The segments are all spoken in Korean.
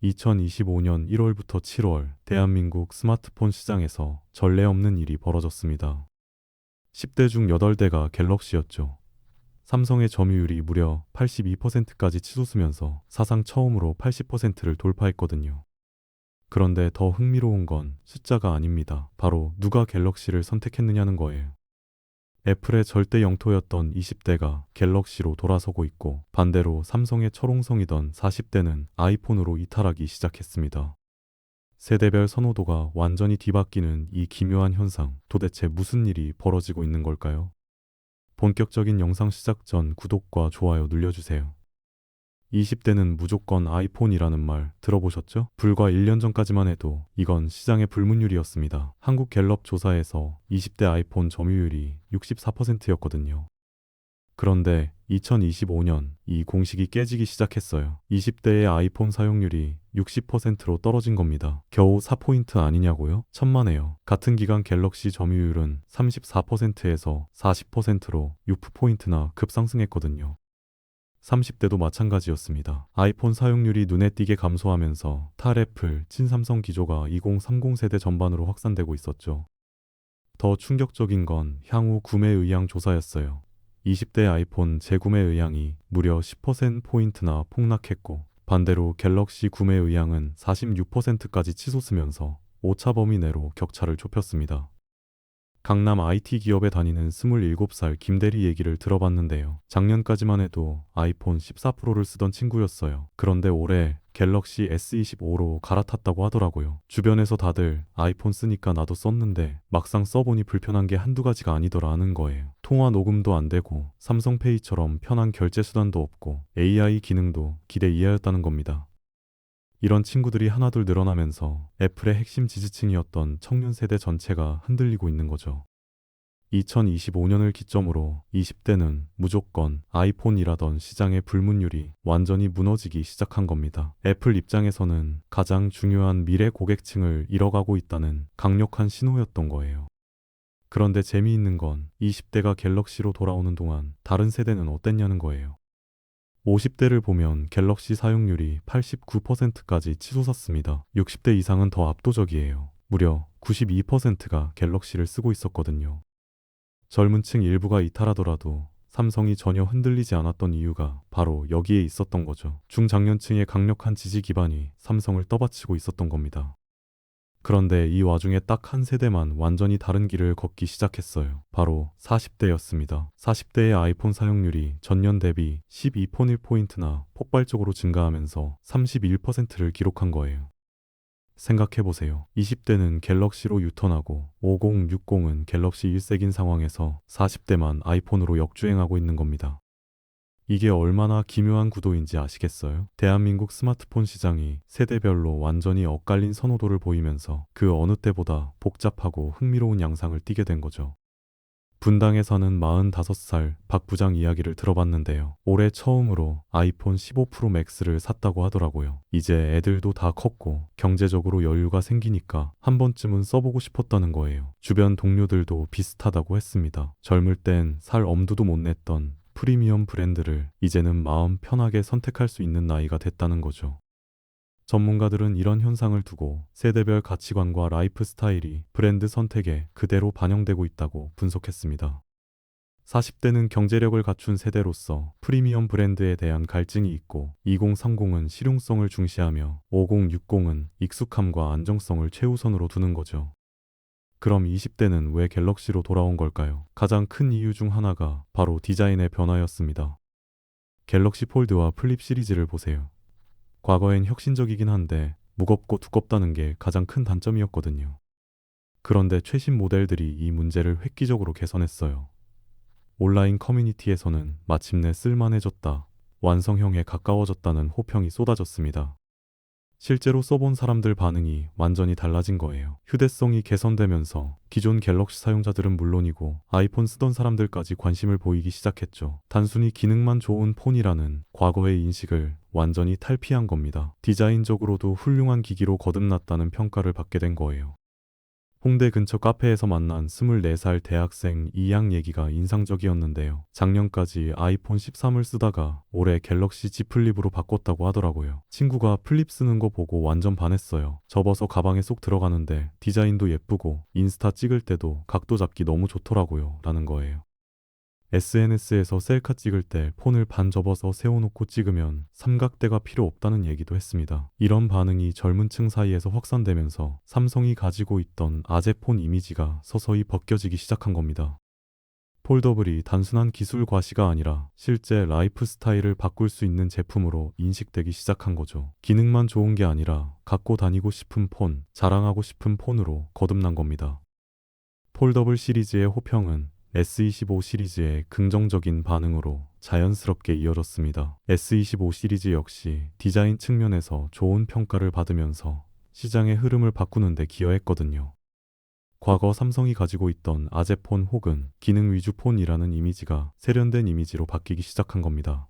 2025년 1월부터 7월 대한민국 스마트폰 시장에서 전례 없는 일이 벌어졌습니다. 10대 중 8대가 갤럭시였죠. 삼성의 점유율이 무려 82%까지 치솟으면서 사상 처음으로 80%를 돌파했거든요. 그런데 더 흥미로운 건 숫자가 아닙니다. 바로 누가 갤럭시를 선택했느냐는 거예요. 애플의 절대 영토였던 20대가 갤럭시로 돌아서고 있고, 반대로 삼성의 철옹성이던 40대는 아이폰으로 이탈하기 시작했습니다. 세대별 선호도가 완전히 뒤바뀌는 이 기묘한 현상, 도대체 무슨 일이 벌어지고 있는 걸까요? 본격적인 영상 시작 전 구독과 좋아요 눌러주세요. 20대는 무조건 아이폰이라는 말 들어보셨죠? 불과 1년 전까지만 해도 이건 시장의 불문율이었습니다. 한국갤럽 조사에서 20대 아이폰 점유율이 64%였거든요. 그런데 2025년 이 공식이 깨지기 시작했어요. 20대의 아이폰 사용률이 60%로 떨어진 겁니다. 겨우 4포인트 아니냐고요? 천만에요. 같은 기간 갤럭시 점유율은 34%에서 40%로 6포인트나 급상승했거든요. 30대도 마찬가지였습니다. 아이폰 사용률이 눈에 띄게 감소하면서 탈애플, 친삼성 기조가 2030 세대 전반으로 확산되고 있었죠. 더 충격적인 건 향후 구매 의향 조사였어요. 20대 아이폰 재구매 의향이 무려 10%포인트나 폭락했고, 반대로 갤럭시 구매 의향은 46%까지 치솟으면서 오차 범위 내로 격차를 좁혔습니다. 강남 IT 기업에 다니는 27살 김대리 얘기를 들어봤는데요. 작년까지만 해도 아이폰 14 프로를 쓰던 친구였어요. 그런데 올해 갤럭시 S25로 갈아탔다고 하더라고요. 주변에서 다들 아이폰 쓰니까 나도 썼는데 막상 써보니 불편한 게 한두 가지가 아니더라는 거예요. 통화 녹음도 안 되고 삼성페이처럼 편한 결제 수단도 없고 AI 기능도 기대 이하였다는 겁니다. 이런 친구들이 하나둘 늘어나면서 애플의 핵심 지지층이었던 청년 세대 전체가 흔들리고 있는 거죠. 2025년을 기점으로 20대는 무조건 아이폰이라던 시장의 불문율이 완전히 무너지기 시작한 겁니다. 애플 입장에서는 가장 중요한 미래 고객층을 잃어가고 있다는 강력한 신호였던 거예요. 그런데 재미있는 건 20대가 갤럭시로 돌아오는 동안 다른 세대는 어땠냐는 거예요. 50대를 보면 갤럭시 사용률이 89%까지 치솟았습니다. 60대 이상은 더 압도적이에요. 무려 92%가 갤럭시를 쓰고 있었거든요. 젊은 층 일부가 이탈하더라도 삼성이 전혀 흔들리지 않았던 이유가 바로 여기에 있었던 거죠. 중장년층의 강력한 지지 기반이 삼성을 떠받치고 있었던 겁니다. 그런데 이 와중에 딱 한 세대만 완전히 다른 길을 걷기 시작했어요. 바로 40대였습니다. 40대의 아이폰 사용률이 전년 대비 12.1포인트나 폭발적으로 증가하면서 31%를 기록한 거예요. 생각해보세요. 20대는 갤럭시로 유턴하고 5060은 갤럭시 일색인 상황에서 40대만 아이폰으로 역주행하고 있는 겁니다. 이게 얼마나 기묘한 구도인지 아시겠어요? 대한민국 스마트폰 시장이 세대별로 완전히 엇갈린 선호도를 보이면서 그 어느 때보다 복잡하고 흥미로운 양상을 띠게 된 거죠. 분당에 사는 45살 박 부장 이야기를 들어봤는데요. 올해 처음으로 아이폰 15 프로 맥스를 샀다고 하더라고요. 이제 애들도 다 컸고 경제적으로 여유가 생기니까 한 번쯤은 써보고 싶었다는 거예요. 주변 동료들도 비슷하다고 했습니다. 젊을 땐 살 엄두도 못 냈던 프리미엄 브랜드를 이제는 마음 편하게 선택할 수 있는 나이가 됐다는 거죠. 전문가들은 이런 현상을 두고 세대별 가치관과 라이프 스타일이 브랜드 선택에 그대로 반영되고 있다고 분석했습니다. 40대는 경제력을 갖춘 세대로서 프리미엄 브랜드에 대한 갈증이 있고, 2030은 실용성을 중시하며 5060은 익숙함과 안정성을 최우선으로 두는 거죠. 그럼 20대는 왜 갤럭시로 돌아온 걸까요? 가장 큰 이유 중 하나가 바로 디자인의 변화였습니다. 갤럭시 폴드와 플립 시리즈를 보세요. 과거엔 혁신적이긴 한데 무겁고 두껍다는 게 가장 큰 단점이었거든요. 그런데 최신 모델들이 이 문제를 획기적으로 개선했어요. 온라인 커뮤니티에서는 마침내 쓸만해졌다, 완성형에 가까워졌다는 호평이 쏟아졌습니다. 실제로 써본 사람들 반응이 완전히 달라진 거예요. 휴대성이 개선되면서 기존 갤럭시 사용자들은 물론이고 아이폰 쓰던 사람들까지 관심을 보이기 시작했죠. 단순히 기능만 좋은 폰이라는 과거의 인식을 완전히 탈피한 겁니다. 디자인적으로도 훌륭한 기기로 거듭났다는 평가를 받게 된 거예요. 홍대 근처 카페에서 만난 24살 대학생 이양 얘기가 인상적이었는데요. 작년까지 아이폰 13을 쓰다가 올해 갤럭시 Z 플립으로 바꿨다고 하더라고요. 친구가 플립 쓰는 거 보고 완전 반했어요. 접어서 가방에 쏙 들어가는데 디자인도 예쁘고 인스타 찍을 때도 각도 잡기 너무 좋더라고요. 라는 거예요. SNS에서 셀카 찍을 때 폰을 반 접어서 세워놓고 찍으면 삼각대가 필요 없다는 얘기도 했습니다. 이런 반응이 젊은 층 사이에서 확산되면서 삼성이 가지고 있던 아재폰 이미지가 서서히 벗겨지기 시작한 겁니다. 폴더블이 단순한 기술 과시가 아니라 실제 라이프 스타일을 바꿀 수 있는 제품으로 인식되기 시작한 거죠. 기능만 좋은 게 아니라 갖고 다니고 싶은 폰, 자랑하고 싶은 폰으로 거듭난 겁니다. 폴더블 시리즈의 호평은 S25 시리즈의 긍정적인 반응으로 자연스럽게 이어졌습니다. S25 시리즈 역시 디자인 측면에서 좋은 평가를 받으면서 시장의 흐름을 바꾸는 데 기여했거든요. 과거 삼성이 가지고 있던 아재폰 혹은 기능 위주 폰이라는 이미지가 세련된 이미지로 바뀌기 시작한 겁니다.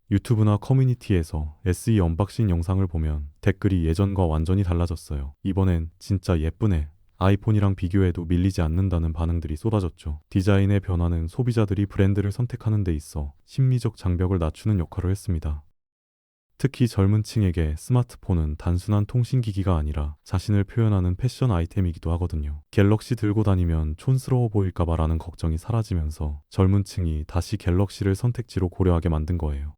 유튜브나 커뮤니티에서 SE 언박싱 영상을 보면 댓글이 예전과 완전히 달라졌어요. 이번엔 진짜 예쁘네. 아이폰이랑 비교해도 밀리지 않는다는 반응들이 쏟아졌죠. 디자인의 변화는 소비자들이 브랜드를 선택하는 데 있어 심리적 장벽을 낮추는 역할을 했습니다. 특히 젊은 층에게 스마트폰은 단순한 통신기기가 아니라 자신을 표현하는 패션 아이템이기도 하거든요. 갤럭시 들고 다니면 촌스러워 보일까봐라는 걱정이 사라지면서 젊은 층이 다시 갤럭시를 선택지로 고려하게 만든 거예요.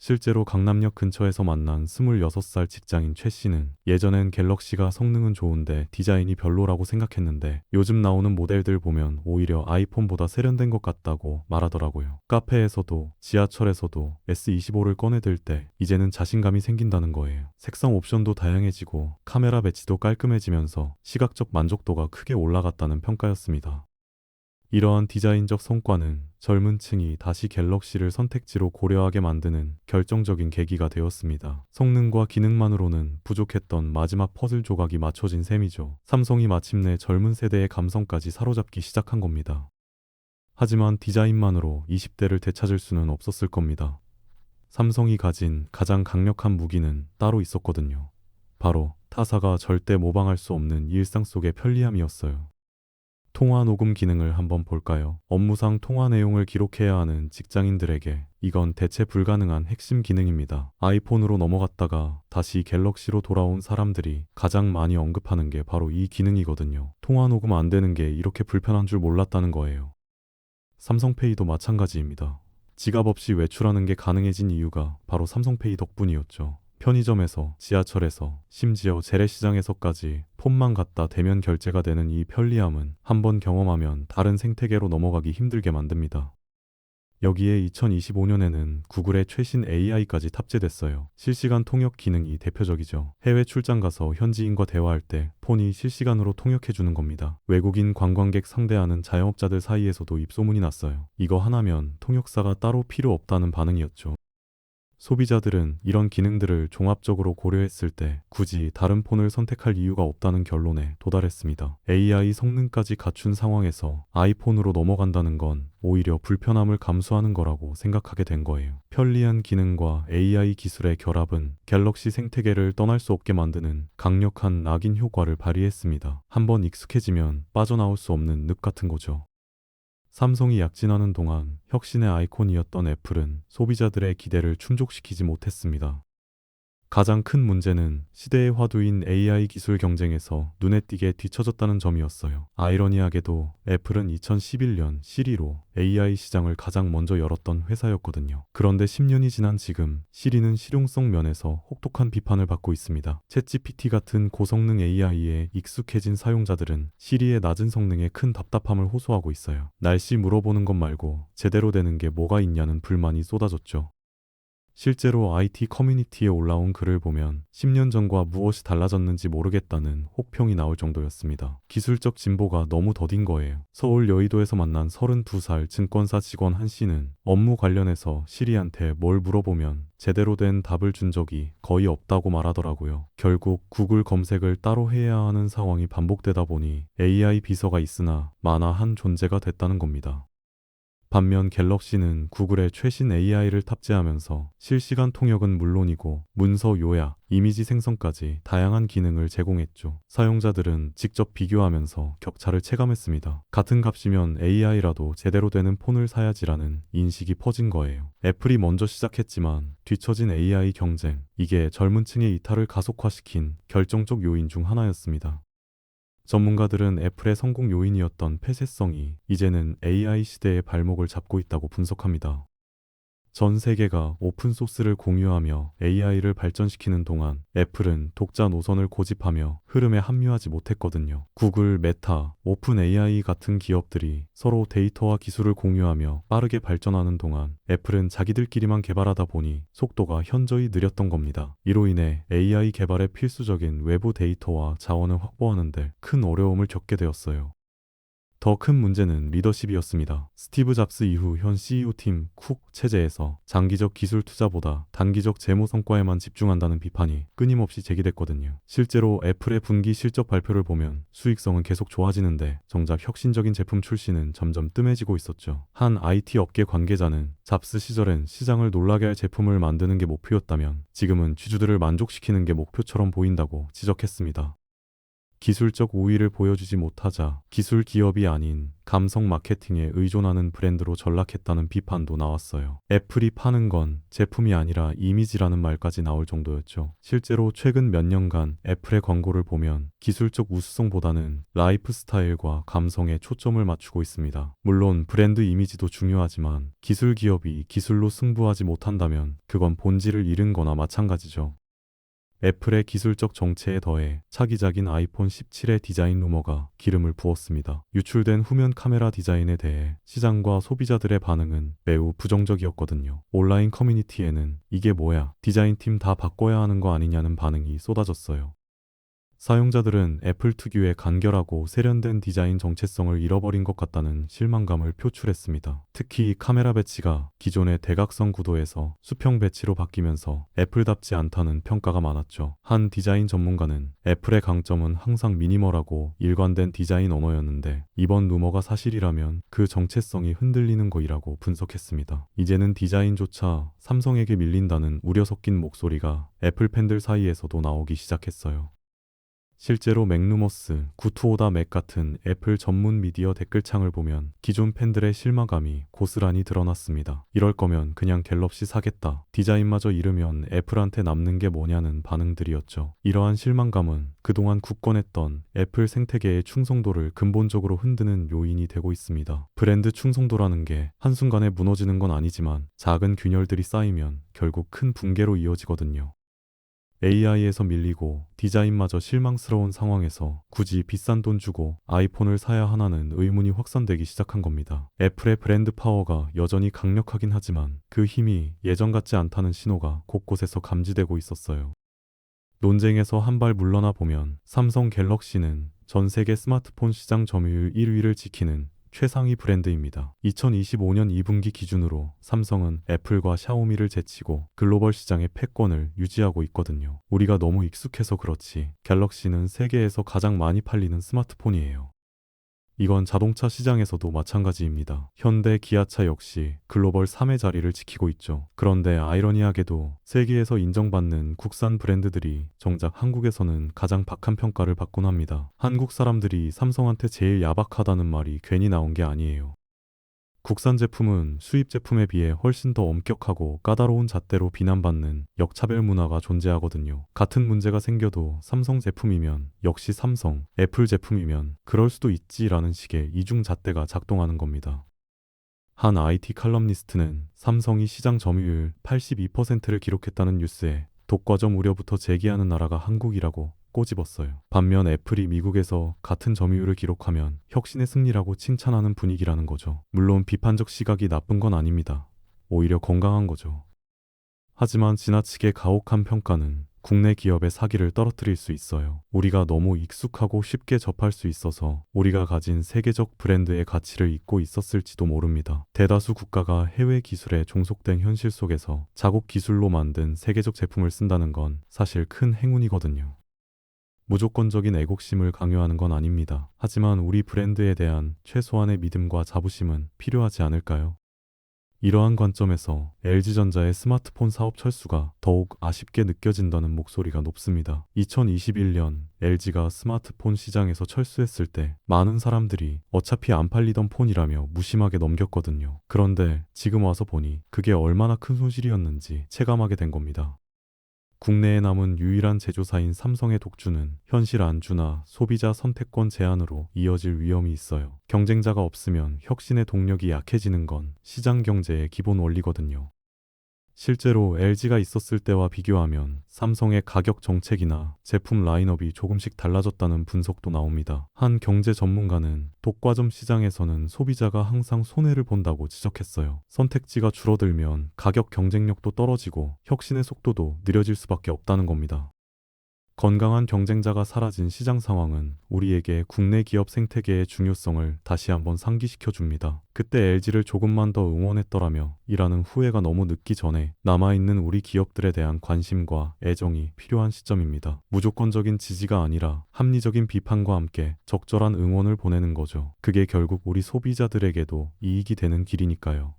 실제로 강남역 근처에서 만난 26살 직장인 최 씨는 예전엔 갤럭시가 성능은 좋은데 디자인이 별로라고 생각했는데 요즘 나오는 모델들 보면 오히려 아이폰보다 세련된 것 같다고 말하더라고요. 카페에서도 지하철에서도 S25를 꺼내들 때 이제는 자신감이 생긴다는 거예요. 색상 옵션도 다양해지고 카메라 배치도 깔끔해지면서 시각적 만족도가 크게 올라갔다는 평가였습니다. 이러한 디자인적 성과는 젊은 층이 다시 갤럭시를 선택지로 고려하게 만드는 결정적인 계기가 되었습니다. 성능과 기능만으로는 부족했던 마지막 퍼즐 조각이 맞춰진 셈이죠. 삼성이 마침내 젊은 세대의 감성까지 사로잡기 시작한 겁니다. 하지만 디자인만으로 20대를 되찾을 수는 없었을 겁니다. 삼성이 가진 가장 강력한 무기는 따로 있었거든요. 바로 타사가 절대 모방할 수 없는 일상 속의 편리함이었어요. 통화 녹음 기능을 한번 볼까요? 업무상 통화 내용을 기록해야 하는 직장인들에게 이건 대체 불가능한 핵심 기능입니다. 아이폰으로 넘어갔다가 다시 갤럭시로 돌아온 사람들이 가장 많이 언급하는 게 바로 이 기능이거든요. 통화 녹음 안 되는 게 이렇게 불편한 줄 몰랐다는 거예요. 삼성페이도 마찬가지입니다. 지갑 없이 외출하는 게 가능해진 이유가 바로 삼성페이 덕분이었죠. 편의점에서, 지하철에서, 심지어 재래시장에서까지 폰만 갖다 대면 결제가 되는 이 편리함은 한번 경험하면 다른 생태계로 넘어가기 힘들게 만듭니다. 여기에 2025년에는 구글의 최신 AI까지 탑재됐어요. 실시간 통역 기능이 대표적이죠. 해외 출장 가서 현지인과 대화할 때 폰이 실시간으로 통역해주는 겁니다. 외국인 관광객 상대하는 자영업자들 사이에서도 입소문이 났어요. 이거 하나면 통역사가 따로 필요 없다는 반응이었죠. 소비자들은 이런 기능들을 종합적으로 고려했을 때 굳이 다른 폰을 선택할 이유가 없다는 결론에 도달했습니다. AI 성능까지 갖춘 상황에서 아이폰으로 넘어간다는 건 오히려 불편함을 감수하는 거라고 생각하게 된 거예요. 편리한 기능과 AI 기술의 결합은 갤럭시 생태계를 떠날 수 없게 만드는 강력한 낙인 효과를 발휘했습니다. 한번 익숙해지면 빠져나올 수 없는 늪 같은 거죠. 삼성이 약진하는 동안 혁신의 아이콘이었던 애플은 소비자들의 기대를 충족시키지 못했습니다. 가장 큰 문제는 시대의 화두인 AI 기술 경쟁에서 눈에 띄게 뒤처졌다는 점이었어요. 아이러니하게도 애플은 2011년 시리로 AI 시장을 가장 먼저 열었던 회사였거든요. 그런데 10년이 지난 지금 시리는 실용성 면에서 혹독한 비판을 받고 있습니다. 챗GPT 같은 고성능 AI에 익숙해진 사용자들은 시리의 낮은 성능에 큰 답답함을 호소하고 있어요. 날씨 물어보는 것 말고 제대로 되는 게 뭐가 있냐는 불만이 쏟아졌죠. 실제로 IT 커뮤니티에 올라온 글을 보면 10년 전과 무엇이 달라졌는지 모르겠다는 혹평이 나올 정도였습니다. 기술적 진보가 너무 더딘 거예요. 서울 여의도에서 만난 32살 증권사 직원 한 씨는 업무 관련해서 시리한테 뭘 물어보면 제대로 된 답을 준 적이 거의 없다고 말하더라고요. 결국 구글 검색을 따로 해야 하는 상황이 반복되다 보니 AI 비서가 있으나 마나한 존재가 됐다는 겁니다. 반면 갤럭시는 구글의 최신 AI를 탑재하면서 실시간 통역은 물론이고 문서 요약, 이미지 생성까지 다양한 기능을 제공했죠. 사용자들은 직접 비교하면서 격차를 체감했습니다. 같은 값이면 AI라도 제대로 되는 폰을 사야지라는 인식이 퍼진 거예요. 애플이 먼저 시작했지만 뒤처진 AI 경쟁, 이게 젊은 층의 이탈을 가속화시킨 결정적 요인 중 하나였습니다. 전문가들은 애플의 성공 요인이었던 폐쇄성이 이제는 AI 시대의 발목을 잡고 있다고 분석합니다. 전 세계가 오픈소스를 공유하며 AI를 발전시키는 동안 애플은 독자 노선을 고집하며 흐름에 합류하지 못했거든요. 구글, 메타, 오픈 AI 같은 기업들이 서로 데이터와 기술을 공유하며 빠르게 발전하는 동안 애플은 자기들끼리만 개발하다 보니 속도가 현저히 느렸던 겁니다. 이로 인해 AI 개발에 필수적인 외부 데이터와 자원을 확보하는 데 큰 어려움을 겪게 되었어요. 더 큰 문제는 리더십이었습니다. 스티브 잡스 이후 현 CEO팀 쿡 체제에서 장기적 기술 투자보다 단기적 재무 성과에만 집중한다는 비판이 끊임없이 제기됐거든요. 실제로 애플의 분기 실적 발표를 보면 수익성은 계속 좋아지는데 정작 혁신적인 제품 출시는 점점 뜸해지고 있었죠. 한 IT 업계 관계자는 잡스 시절엔 시장을 놀라게 할 제품을 만드는 게 목표였다면 지금은 주주들을 만족시키는 게 목표처럼 보인다고 지적했습니다. 기술적 우위를 보여주지 못하자 기술 기업이 아닌 감성 마케팅에 의존하는 브랜드로 전락했다는 비판도 나왔어요. 애플이 파는 건 제품이 아니라 이미지라는 말까지 나올 정도였죠. 실제로 최근 몇 년간 애플의 광고를 보면 기술적 우수성보다는 라이프 스타일과 감성에 초점을 맞추고 있습니다. 물론 브랜드 이미지도 중요하지만 기술 기업이 기술로 승부하지 못한다면 그건 본질을 잃은 거나 마찬가지죠. 애플의 기술적 정체에 더해 차기작인 아이폰 17의 디자인 루머가 기름을 부었습니다. 유출된 후면 카메라 디자인에 대해 시장과 소비자들의 반응은 매우 부정적이었거든요. 온라인 커뮤니티에는 이게 뭐야, 디자인팀 다 바꿔야 하는 거 아니냐는 반응이 쏟아졌어요. 사용자들은 애플 특유의 간결하고 세련된 디자인 정체성을 잃어버린 것 같다는 실망감을 표출했습니다. 특히 카메라 배치가 기존의 대각선 구도에서 수평 배치로 바뀌면서 애플답지 않다는 평가가 많았죠. 한 디자인 전문가는 애플의 강점은 항상 미니멀하고 일관된 디자인 언어였는데 이번 루머가 사실이라면 그 정체성이 흔들리는 거이라고 분석했습니다. 이제는 디자인조차 삼성에게 밀린다는 우려 섞인 목소리가 애플 팬들 사이에서도 나오기 시작했어요. 실제로 맥루머스, 구투오다 맥 같은 애플 전문 미디어 댓글창을 보면 기존 팬들의 실망감이 고스란히 드러났습니다. 이럴 거면 그냥 갤럭시 사겠다. 디자인마저 잃으면 애플한테 남는 게 뭐냐는 반응들이었죠. 이러한 실망감은 그동안 굳건했던 애플 생태계의 충성도를 근본적으로 흔드는 요인이 되고 있습니다. 브랜드 충성도라는 게 한순간에 무너지는 건 아니지만 작은 균열들이 쌓이면 결국 큰 붕괴로 이어지거든요. AI에서 밀리고 디자인마저 실망스러운 상황에서 굳이 비싼 돈 주고 아이폰을 사야 하나는 의문이 확산되기 시작한 겁니다. 애플의 브랜드 파워가 여전히 강력하긴 하지만 그 힘이 예전 같지 않다는 신호가 곳곳에서 감지되고 있었어요. 논쟁에서 한 발 물러나 보면 삼성 갤럭시는 전 세계 스마트폰 시장 점유율 1위를 지키는 최상위 브랜드입니다. 2025년 2분기 기준으로 삼성은 애플과 샤오미를 제치고 글로벌 시장의 패권을 유지하고 있거든요. 우리가 너무 익숙해서 그렇지 갤럭시는 세계에서 가장 많이 팔리는 스마트폰이에요. 이건 자동차 시장에서도 마찬가지입니다. 현대, 기아차 역시 글로벌 3의 자리를 지키고 있죠. 그런데 아이러니하게도 세계에서 인정받는 국산 브랜드들이 정작 한국에서는 가장 박한 평가를 받곤 합니다. 한국 사람들이 삼성한테 제일 야박하다는 말이 괜히 나온 게 아니에요. 국산 제품은 수입 제품에 비해 훨씬 더 엄격하고 까다로운 잣대로 비난받는 역차별 문화가 존재하거든요. 같은 문제가 생겨도 삼성 제품이면 역시 삼성, 애플 제품이면 그럴 수도 있지라는 식의 이중 잣대가 작동하는 겁니다. 한 IT 칼럼니스트는 삼성이 시장 점유율 82%를 기록했다는 뉴스에 독과점 우려부터 제기하는 나라가 한국이라고 꼬집었어요. 반면 애플이 미국에서 같은 점유율을 기록하면 혁신의 승리라고 칭찬하는 분위기라는 거죠. 물론 비판적 시각이 나쁜 건 아닙니다. 오히려 건강한 거죠. 하지만 지나치게 가혹한 평가는 국내 기업의 사기를 떨어뜨릴 수 있어요. 우리가 너무 익숙하고 쉽게 접할 수 있어서 우리가 가진 세계적 브랜드의 가치를 잊고 있었을지도 모릅니다. 대다수 국가가 해외 기술에 종속된 현실 속에서 자국 기술로 만든 세계적 제품을 쓴다는 건 사실 큰 행운이거든요. 무조건적인 애국심을 강요하는 건 아닙니다. 하지만 우리 브랜드에 대한 최소한의 믿음과 자부심은 필요하지 않을까요? 이러한 관점에서 LG전자의 스마트폰 사업 철수가 더욱 아쉽게 느껴진다는 목소리가 높습니다. 2021년 LG가 스마트폰 시장에서 철수했을 때 많은 사람들이 어차피 안 팔리던 폰이라며 무심하게 넘겼거든요. 그런데 지금 와서 보니 그게 얼마나 큰 손실이었는지 체감하게 된 겁니다. 국내에 남은 유일한 제조사인 삼성의 독주는 현실 안주나 소비자 선택권 제한으로 이어질 위험이 있어요. 경쟁자가 없으면 혁신의 동력이 약해지는 건 시장 경제의 기본 원리거든요. 실제로 LG가 있었을 때와 비교하면 삼성의 가격 정책이나 제품 라인업이 조금씩 달라졌다는 분석도 나옵니다. 한 경제 전문가는 독과점 시장에서는 소비자가 항상 손해를 본다고 지적했어요. 선택지가 줄어들면 가격 경쟁력도 떨어지고 혁신의 속도도 느려질 수밖에 없다는 겁니다. 건강한 경쟁자가 사라진 시장 상황은 우리에게 국내 기업 생태계의 중요성을 다시 한번 상기시켜 줍니다. 그때 LG를 조금만 더 응원했더라며 이라는 후회가 너무 늦기 전에 남아있는 우리 기업들에 대한 관심과 애정이 필요한 시점입니다. 무조건적인 지지가 아니라 합리적인 비판과 함께 적절한 응원을 보내는 거죠. 그게 결국 우리 소비자들에게도 이익이 되는 길이니까요.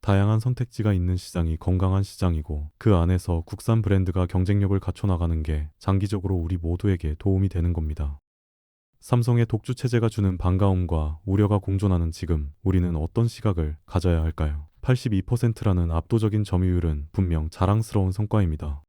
다양한 선택지가 있는 시장이 건강한 시장이고 그 안에서 국산 브랜드가 경쟁력을 갖춰나가는 게 장기적으로 우리 모두에게 도움이 되는 겁니다. 삼성의 독주 체제가 주는 반가움과 우려가 공존하는 지금 우리는 어떤 시각을 가져야 할까요? 82%라는 압도적인 점유율은 분명 자랑스러운 성과입니다.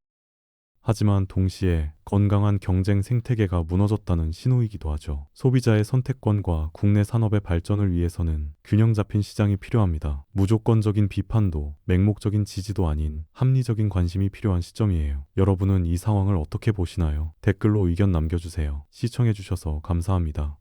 하지만 동시에 건강한 경쟁 생태계가 무너졌다는 신호이기도 하죠. 소비자의 선택권과 국내 산업의 발전을 위해서는 균형 잡힌 시장이 필요합니다. 무조건적인 비판도 맹목적인 지지도 아닌 합리적인 관심이 필요한 시점이에요. 여러분은 이 상황을 어떻게 보시나요? 댓글로 의견 남겨주세요. 시청해주셔서 감사합니다.